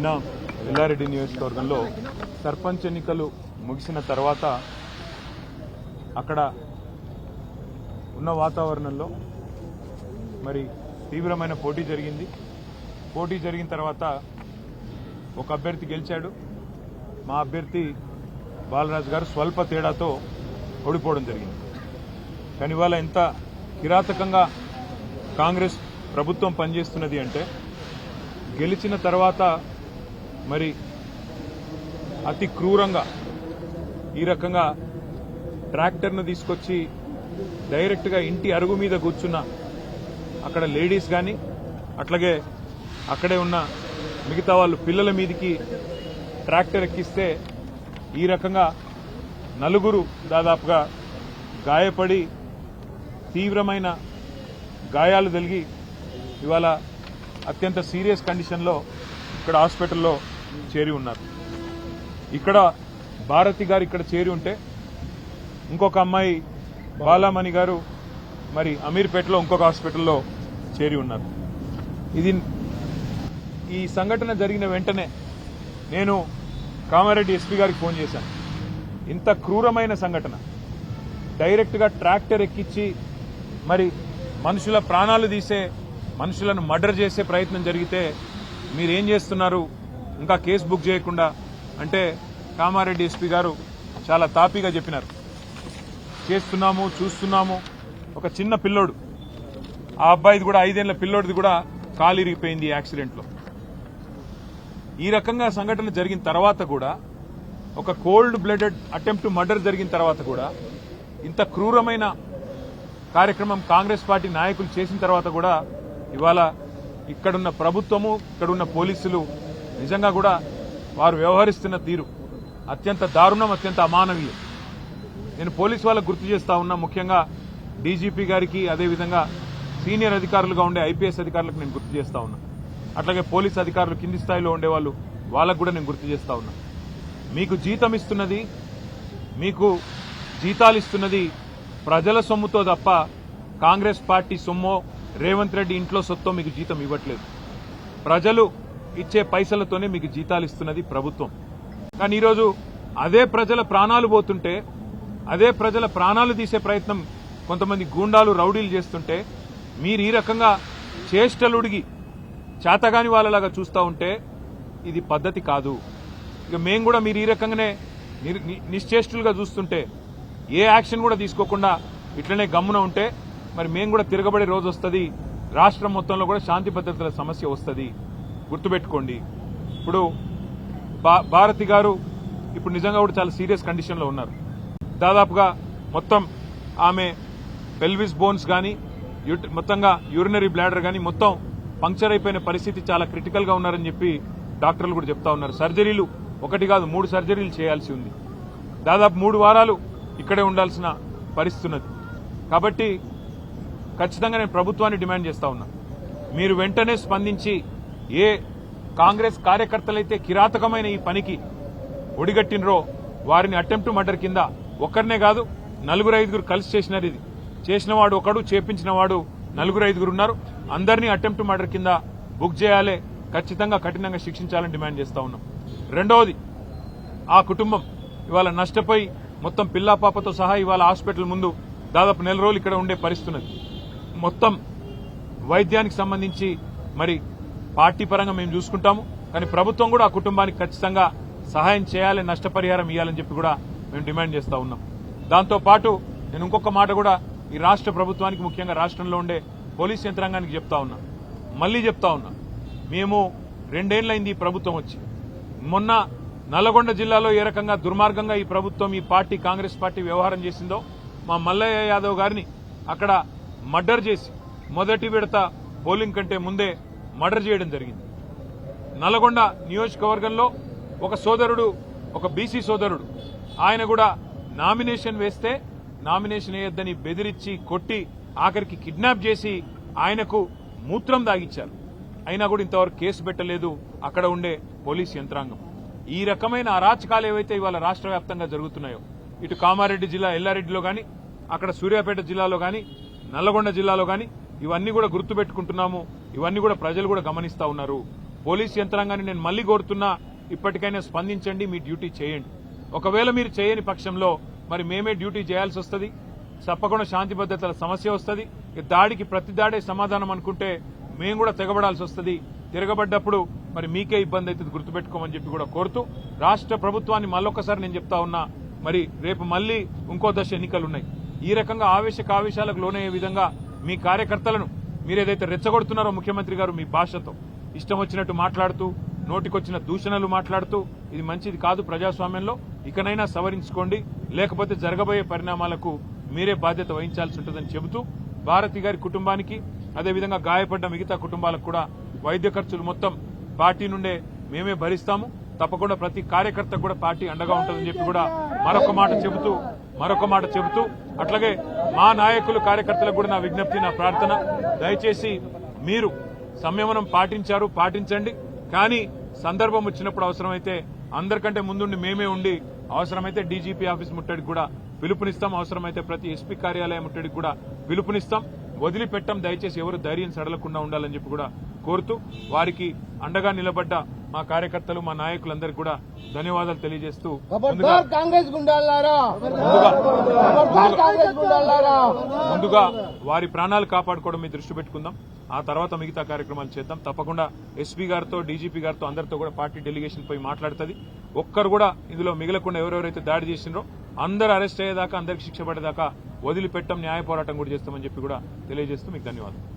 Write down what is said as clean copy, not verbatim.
నిన్న ఎల్లారెడ్డి నియోజకవర్గంలో సర్పంచ్ ఎన్నికలు ముగిసిన తర్వాత అక్కడ ఉన్న వాతావరణంలో మరి తీవ్రమైన పోటీ జరిగింది. పోటీ జరిగిన తర్వాత ఒక అభ్యర్థి గెలిచాడు. మా అభ్యర్థి బాలరాజు గారు స్వల్ప తేడాతో ఓడిపోవడం జరిగింది. కానీ ఇవాళ ఎంత కిరాతకంగా కాంగ్రెస్ ప్రభుత్వం పనిచేస్తున్నది అంటే గెలిచిన తర్వాత మరి అతి క్రూరంగా ఈ రకంగా ట్రాక్టర్ను తీసుకొచ్చి డైరెక్ట్గా ఇంటి అరుగు మీద కూర్చున్న అక్కడ లేడీస్ కానీ అట్లాగే అక్కడే ఉన్న మిగతా వాళ్ళు పిల్లల మీదికి ట్రాక్టర్ ఎక్కిస్తే ఈ రకంగా నలుగురు దాదాపుగా గాయపడి తీవ్రమైన గాయాలు తగిలి ఇవాళ అత్యంత సీరియస్ కండిషన్లో ఇక్కడ హాస్పిటల్లో చేరి ఉన్నారు. ఇక్కడ భారతి గారు ఇక్కడ చేరి ఉంటే ఇంకొక అమ్మాయి బాలామణి గారు మరి అమీర్పేటలో ఇంకొక హాస్పిటల్లో చేరి ఉన్నారు. ఈ సంఘటన జరిగిన వెంటనే నేను కామారెడ్డి ఎస్పీ గారికి ఫోన్ చేశాను. ఇంత క్రూరమైన సంఘటన డైరెక్ట్గా ట్రాక్టర్ ఎక్కించి మరి మనుషుల ప్రాణాలు తీసే మనుషులను మర్డర్ చేసే ప్రయత్నం జరిగితే మీరేం చేస్తున్నారు ఇంకా కేసు బుక్ చేయకుండా అంటే కామారెడ్డి ఎస్పీ గారు చాలా తాపీగా చెప్పినారు. చేస్తున్నాము చూస్తున్నాము. ఒక చిన్న పిల్లోడు ఆ అబ్బాయిది కూడా 5 ఏళ్ల పిల్లోడిది కూడా కాలు ఇరిగిపోయింది ఈ యాక్సిడెంట్లో. ఈ రకంగా సంఘటన జరిగిన తర్వాత కూడా ఒక కోల్డ్ బ్లడెడ్ అటెంప్ట్ మర్డర్ జరిగిన తర్వాత కూడా ఇంత క్రూరమైన కార్యక్రమం కాంగ్రెస్ పార్టీ నాయకులు చేసిన తర్వాత కూడా ఇవాళ ఇక్కడున్న ప్రభుత్వము ఇక్కడున్న పోలీసులు నిజంగా కూడా వారు వ్యవహరిస్తున్న తీరు అత్యంత దారుణం, అత్యంత అమానవీయం. నేను పోలీసు వాళ్ళకు గుర్తు చేస్తా ఉన్నా, ముఖ్యంగా డీజీపీ గారికి అదేవిధంగా సీనియర్ అధికారులుగా ఉండే ఐపీఎస్ అధికారులకు నేను గుర్తు చేస్తా ఉన్నా. అట్లాగే పోలీసు అధికారులు కింది స్థాయిలో ఉండేవాళ్ళు వాళ్ళకు కూడా నేను గుర్తు చేస్తా ఉన్నా. మీకు జీతం ఇస్తున్నది, మీకు జీతాలు ఇస్తున్నది ప్రజల సొమ్ముతో తప్ప కాంగ్రెస్ పార్టీ సొమ్మో రేవంత్ రెడ్డి ఇంట్లో సొత్తో మీకు జీతం ఇవ్వట్లేదు. ప్రజలు ఇచ్చే పైసలతోనే మీకు జీతాలు ఇస్తున్నది ప్రభుత్వం. కానీ ఈరోజు అదే ప్రజల ప్రాణాలు పోతుంటే, అదే ప్రజల ప్రాణాలు తీసే ప్రయత్నం కొంతమంది గూండాలు రౌడీలు చేస్తుంటే మీరు ఈ రకంగా చేష్టలుడిగి చేతగాని వాళ్ళలాగా చూస్తూ ఉంటే ఇది పద్ధతి కాదు. ఇక మేము కూడా మీరు ఈ రకంగానే నిశ్చేష్టులుగా చూస్తుంటే ఏ యాక్షన్ కూడా తీసుకోకుండా ఇట్లనే గమ్మున ఉంటే మరి మేము కూడా తిరగబడే రోజు వస్తుంది. రాష్ట్రం మొత్తంలో కూడా శాంతి భద్రతల సమస్య వస్తుంది. గుర్తుపెట్టుకోండి. ఇప్పుడు భారతి గారు ఇప్పుడు నిజంగా కూడా చాలా సీరియస్ కండిషన్లో ఉన్నారు. దాదాపుగా మొత్తం ఆమె పెల్విస్ బోన్స్ కానీ మొత్తంగా యూరినరీ బ్లాడర్ కానీ మొత్తం పంక్చర్ అయిపోయిన పరిస్థితి, చాలా క్రిటికల్ గా ఉన్నారని చెప్పి డాక్టర్లు కూడా చెప్తా ఉన్నారు. సర్జరీలు 1 కాదు 3 సర్జరీలు చేయాల్సి ఉంది. దాదాపు 3 వారాలు ఇక్కడే ఉండాల్సిన పరిస్థితి ఉన్నది. కాబట్టి ఖచ్చితంగా నేను ప్రభుత్వాన్ని డిమాండ్ చేస్తా ఉన్నా, మీరు వెంటనే స్పందించి ఏ కాంగ్రెస్ కార్యకర్తలైతే కిరాతకమైన ఈ పనికి ఒడిగట్టినరో వారిని అటెంప్ట్ మర్డర్ కింద ఒక్కరినే కాదు 4-5 కలిసి చేసినారు. ఇది చేసిన వాడు ఒకడు, చేపించిన వాడు 4-5 ఉన్నారు. అందరినీ అటెంప్ట్ మర్డర్ కింద బుక్ చేయాలి, ఖచ్చితంగా కఠినంగా శిక్షించాలని డిమాండ్ చేస్తా ఉన్నాం. రెండవది, ఆ కుటుంబం ఇవాళ నష్టపోయి మొత్తం పిల్లా పాపతో సహా ఇవాళ హాస్పిటల్ ముందు దాదాపు 1 నెల రోజులు ఇక్కడ ఉండే పరిస్థితున్నది. మొత్తం వైద్యానికి సంబంధించి మరి పార్టీ పరంగా మేము చూసుకుంటాము, కానీ ప్రభుత్వం కూడా ఆ కుటుంబానికి ఖచ్చితంగా సహాయం చేయాలి, నష్టపరిహారం ఇవ్వాలని చెప్పి కూడా మేము డిమాండ్ చేస్తా ఉన్నాం. దాంతో పాటు నేను ఇంకొక మాట కూడా ఈ రాష్ట్ర ప్రభుత్వానికి, ముఖ్యంగా రాష్ట్రంలో ఉండే పోలీస్ యంత్రాంగానికి చెప్తా ఉన్నా, మళ్లీ చెప్తా ఉన్నా, మేము 2 ఏళ్లైంది ఈ ప్రభుత్వం వచ్చి. మొన్న నల్లగొండ జిల్లాలో ఏ రకంగా దుర్మార్గంగా ఈ ప్రభుత్వం, ఈ పార్టీ కాంగ్రెస్ పార్టీ వ్యవహారం చేసిందో, మా మల్లయ్య యాదవ్ గారిని అక్కడ మర్డర్ చేసి మొదటి విడత పోలింగ్ కంటే ముందే మర్డర్ చేయడం జరిగింది. నల్లగొండ నియోజకవర్గంలో ఒక సోదరుడు, ఒక బీసీ సోదరుడు, ఆయన కూడా నామినేషన్ వేస్తే నామినేషన్ వేయొద్దని బెదిరించి కొట్టి ఆఖరికి కిడ్నాప్ చేసి ఆయనకు మూత్రం దాగిచ్చారు. అయినా కూడా ఇంతవరకు కేసు పెట్టలేదు అక్కడ ఉండే పోలీస్ యంత్రాంగం. ఈ రకమైన అరాచకాలు ఏవైతే ఇవాళ రాష్ట్ర వ్యాప్తంగా జరుగుతున్నాయో, ఇటు కామారెడ్డి జిల్లా ఎల్లారెడ్డిలో గాని, అక్కడ సూర్యాపేట జిల్లాలో గాని, నల్లగొండ జిల్లాలో గాని, ఇవన్నీ కూడా గుర్తుపెట్టుకుంటున్నాము. ఇవన్నీ కూడా ప్రజలు కూడా గమనిస్తా ఉన్నారు. పోలీస్ యంత్రాంగాన్ని నేను మళ్లీ కోరుతున్నా, ఇప్పటికైనా స్పందించండి, మీ డ్యూటీ చేయండి. ఒకవేళ మీరు చేయని పక్షంలో మరి మేమే డ్యూటీ చేయాల్సి వస్తుంది. తప్పకుండా శాంతి భద్రతల సమస్య వస్తుంది. దాడికి ప్రతి దాడే సమాధానం అనుకుంటే మేము కూడా తెగబడాల్సి వస్తుంది. తిరగబడ్డప్పుడు మరి మీకే ఇబ్బంది అవుతుంది, గుర్తుపెట్టుకోమని చెప్పి కూడా కోరుతూ, రాష్ట్ర ప్రభుత్వాన్ని మళ్ళొక్కసారి నేను చెప్తా ఉన్నా, మరి రేపు మళ్లీ ఇంకో దశ ఎన్నికలున్నాయి. ఈ రకంగా ఆవేశాలకు లోనయ్యే విధంగా మీ కార్యకర్తలను మీరేదైతే రెచ్చగొడుతున్నారో ముఖ్యమంత్రి గారు మీ భాషతో ఇష్టం వచ్చినట్టు మాట్లాడుతూ, నోటికొచ్చిన దూషణలు మాట్లాడుతూ, ఇది మంచిది కాదు ప్రజాస్వామ్యంలో. ఇకనైనా సవరించుకోండి, లేకపోతే జరగబోయే పరిణామాలకు మీరే బాధ్యత వహించాల్సి ఉంటుందని చెబుతూ, భారతి గారి కుటుంబానికి అదేవిధంగా గాయపడ్డ మిగతా కుటుంబాలకు కూడా వైద్య ఖర్చులు మొత్తం పార్టీ నుండే మేమే భరిస్తాము. తప్పకుండా ప్రతి కార్యకర్తకు కూడా పార్టీ అండగా ఉంటుందని చెప్పి కూడా మరొక మాట చెబుతూ అట్లాగే మా నాయకులు కార్యకర్తలకు కూడా నా విజ్ఞప్తి, నా ప్రార్థన, దయచేసి మీరు సంయమనం పాటించండి. కానీ సందర్భం వచ్చినప్పుడు అవసరమైతే అందరికంటే ముందుండి మేమే ఉండి అవసరమైతే డీజీపీ ఆఫీస్ ముట్టడికి కూడా పిలుపునిస్తాం. అవసరమైతే ప్రతి ఎస్పీ కార్యాలయం ముట్టడికి కూడా పిలుపునిస్తాం. వదిలిపెట్టం. దయచేసి ఎవరు ధైర్యం సడలకుండా ఉండాలని చెప్పి కూడా కోరుతూ, వారికి అండగా నిలబడ్డ మా కార్యకర్తలు, మా నాయకులందరికీ కూడా ధన్యవాదాలు తెలియజేస్తూ ముందుగా వారి ప్రాణాలు కాపాడుకోవడం మీద దృష్టి పెట్టుకుందాం. ఆ తర్వాత మిగతా కార్యక్రమాలు చేద్దాం. తప్పకుండా ఎస్పీ గారితో, డీజీపీ గారితో అందరితో కూడా పార్టీ డెలిగేషన్ పోయి మాట్లాడుతుంది. ఒక్కరు కూడా ఇందులో మిగలకుండా ఎవరెవరైతే దాడి చేసినారో అందరూ అరెస్ట్ అయ్యేదాకా, అందరికి శిక్ష పడేదాకా వదిలిపెట్టం, న్యాయ పోరాటం కూడా చేస్తామని చెప్పి కూడా తెలియజేస్తూ మీకు ధన్యవాదాలు.